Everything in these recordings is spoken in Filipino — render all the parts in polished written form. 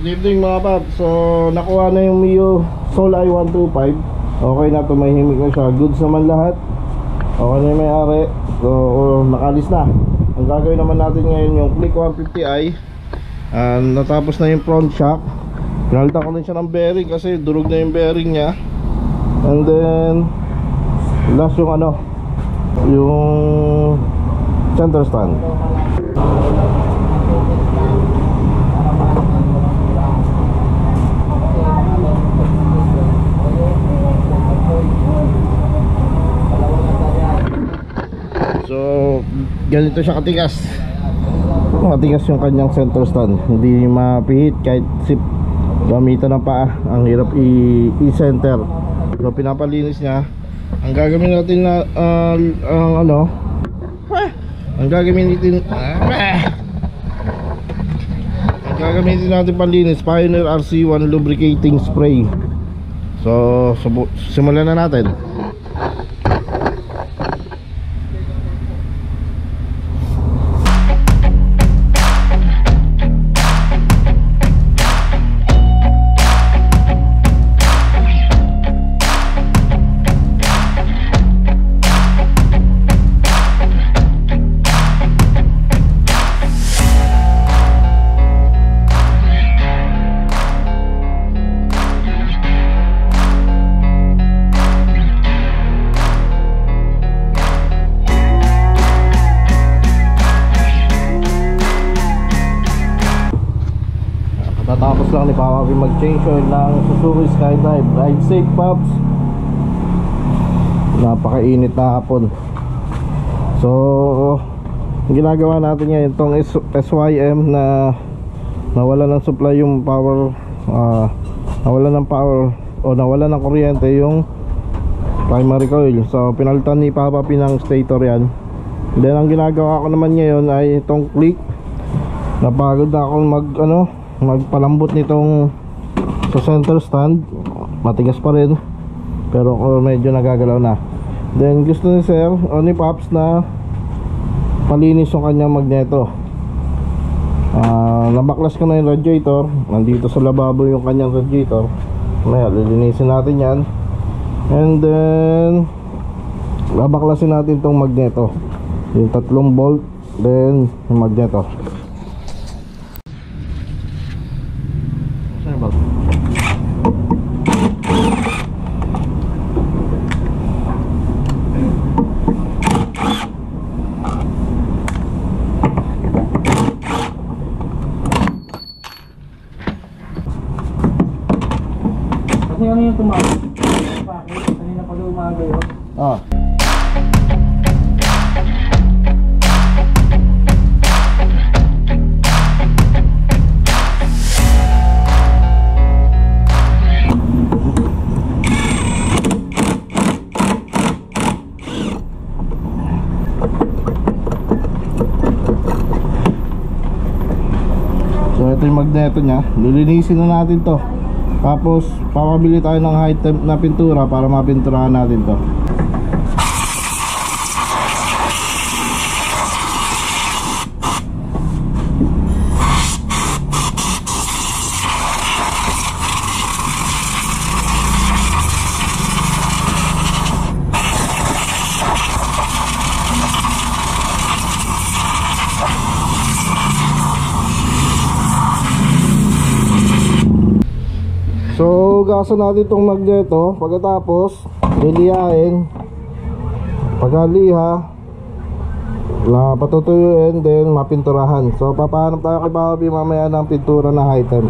Good evening mga pap. So nakuha na yung Mio Soul i125. Okay na, tumahimik na siya. Goods naman lahat. Okay na yung may-ari. So nakalis na. Ang gagawin naman natin ngayon yung Click 150i. Natapos na yung front shock. Pinalitan ko din siya ng bearing kasi durog na yung bearing niya. And then last yung yung center stand. So ganito siya katigas. Matigas yung kanyang center stand. Hindi mapihit kahit sip gamitan ng paa. Ang hirap i-center. So pinapalinis niya. Ang gagawin natin na ang gagamitin natin panlinis, Pioneer RC1 lubricating spray. So simulan na natin. Tapos lang ni Papa mag-change oil ng Suzuki Skydive. Ride safe, Pops. Napakainit na hapon. So ginagawa natin ngayon itong SYM na nawala ng supply yung power, nawala ng power o nawala ng kuryente yung primary coil. So pinalitan ni Papa ng stator yan. Then ang ginagawa ko naman ngayon ay itong click. Napagod na akong magpalambot nitong sa center stand. Matigas pa rin pero medyo nagagalaw na. Then gusto ni Sir o ni Pops na palinis yung kanyang magneto. Nabaklas ko na yung radiator. Nandito sa lababo yung kanyang radiator. Maya lilinisin natin yan. And then babaklasin natin tong magneto, yung 3 bolt, then yung magneto. Kasi ano yung tumawag? Bakit? Kanina pa daw umaga yun. So ito yung magneto nya. Lilinisin na natin to. Tapos papabili tayo ng high temp na pintura para mapinturahan natin to. So gasan natin itong magneto. Pagkatapos lilihain. Pagkaliha patutuyuin, then mapinturahan. So papahanap tayo kay Papi mamaya ng pintura na high temp.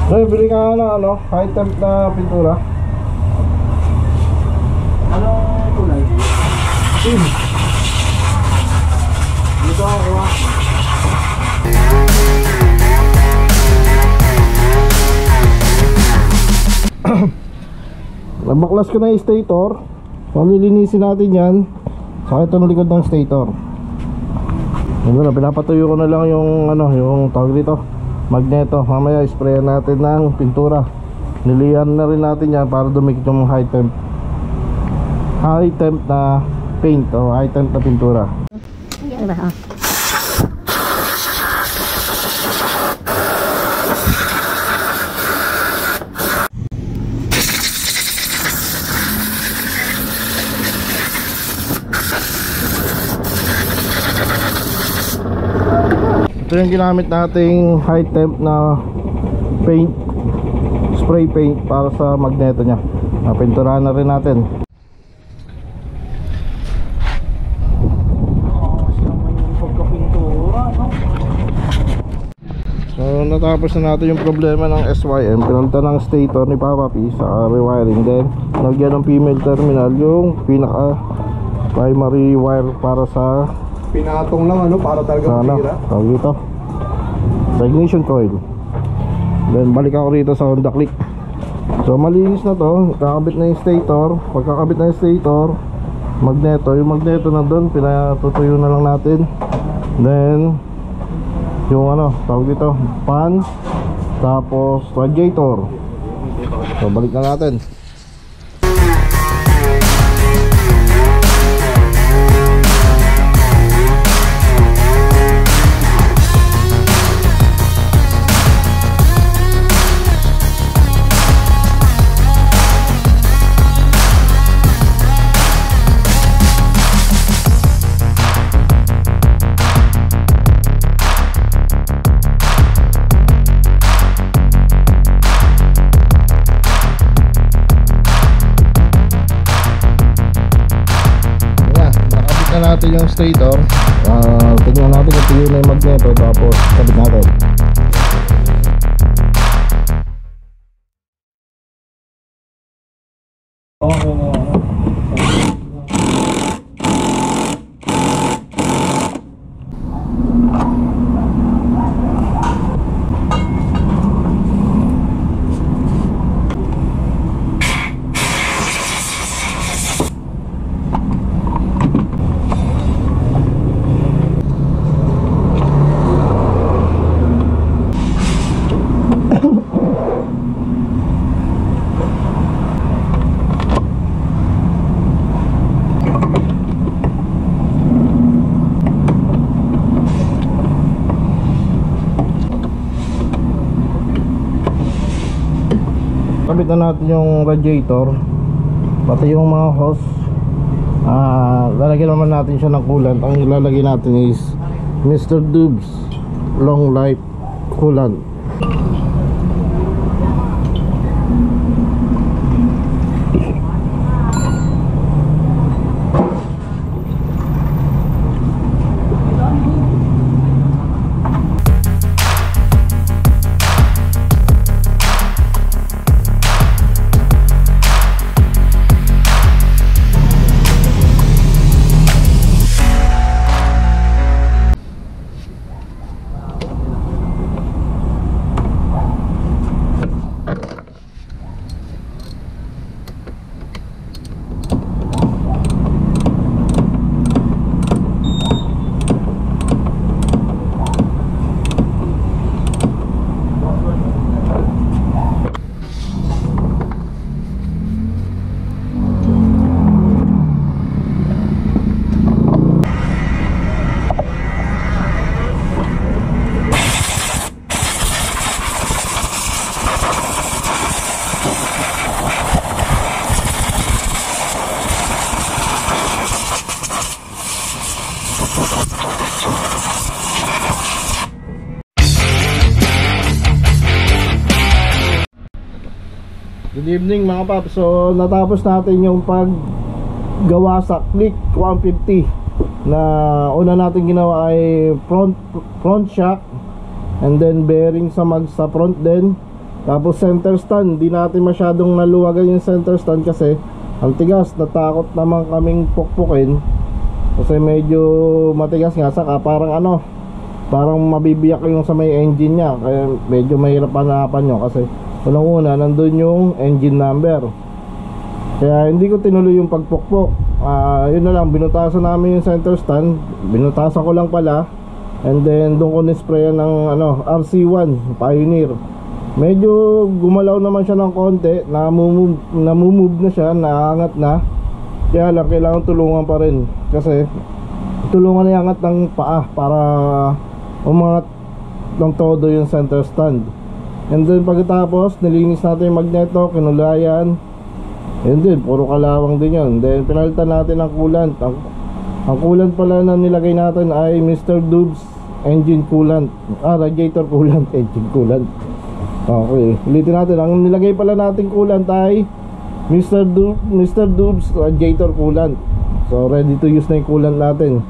Ay, bili ka na ano, high temp na pintura. Anong kulay? Dito ako ah. Nabaklas ko na yung stator. Palilinisin natin yan. Saka itong likod ng stator. Yun na, pinapatuyo ko na lang yung ano, yung tawag dito, magneto. Mamaya sprayan natin ng pintura. Nilihan na rin natin yan para dumikit yung high temp na paint o high temp na pintura. Yan ba? Oh. Ito yung ginamit nating high temp na paint, spray paint para sa magneto nya. Pinturahan na rin natin. So natapos na natin yung problema ng SYM. Pinunta ng stator ni Papa P sa rewiring. Then nagyan ng female terminal yung pinaka primary wire para sa Pinatong lang ano para talaga matira. Tawag dito sa ignition coil. Then balik ako rito sa Honda Click. So malinis na to. Kakabit na yung stator. Pagkakabit na yung stator, magneto. Yung magneto na doon, pinatutuyo na lang natin. Then yung ano, tawag dito, fan. Tapos radiator. So balik na natin. Natin yung stator, tignan natin kung tuyo na yung magneto, tapos kabit natin. Okay na yan. Kabit na natin yung radiator, pati yung mga hose. Lalagyan naman natin siya ng coolant. Ang ilalagay natin is Mr. Dubs Long Life Coolant. Good evening mga paps. So natapos natin yung paggawa sa Click 150. Na una natin ginawa ay front shock, and then bearing sa front din, Tapos center stand, di natin masyadong naluwagan yung center stand kasi ang tigas, natakot naman kaming pukpukin kasi medyo matigas nga, saka parang ano, parang mabibiyak yung sa may engine niya, kaya medyo mahirap hanapan nyo kasi unang-una nandun yung engine number. Kaya hindi ko tinuloy yung pagpukpok. Yun na lang, binutasan namin yung center stand, binutasan ko lang pala, and then doon ko nisprayan ng ano, RC1 Pioneer. Medyo gumalaw naman siya ng konti, namumove na siya, naangat na. Kaya lang kailangan tulungan pa rin, kasi tulungan na iangat ng paa para umangat ng todo yung center stand. And then pagkatapos nilinis natin yung magneto, kinulayan. And then puro kalawang din yun. Then pinalitan natin ang coolant. Ang coolant pala na nilagay natin ay Mr. Dubs engine coolant, radiator coolant, engine coolant. Okay, ulitin natin. Ang nilagay pala natin coolant ay Mr. Dubs radiator coolant. So ready to use na yung coolant natin.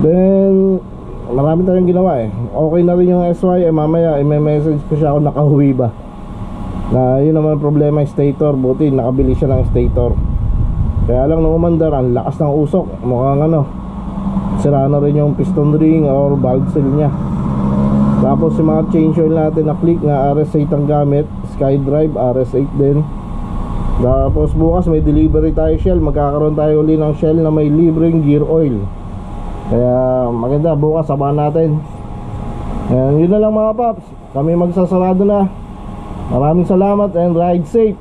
Then marami tayong ginawa eh. Okay na rin yung SY. Mamaya i-message ko siya kung nakahuwi ba. Na yun naman problema yung stator. Buti nakabili siya ng stator. Kaya lang nung umandar, ang lakas ng usok. Mukhang ano, sira na rin yung piston ring or valve seal nya. Tapos yung mga change oil natin na click na RS8 ang gamit, SkyDrive RS8 din. Tapos bukas may delivery tayo Shell. Magkakaroon tayo uli ng Shell na may libreng gear oil. Kaya maganda, bukas sabahan natin. And yun na lang mga paps, kami magsasarado na. Maraming salamat and ride safe.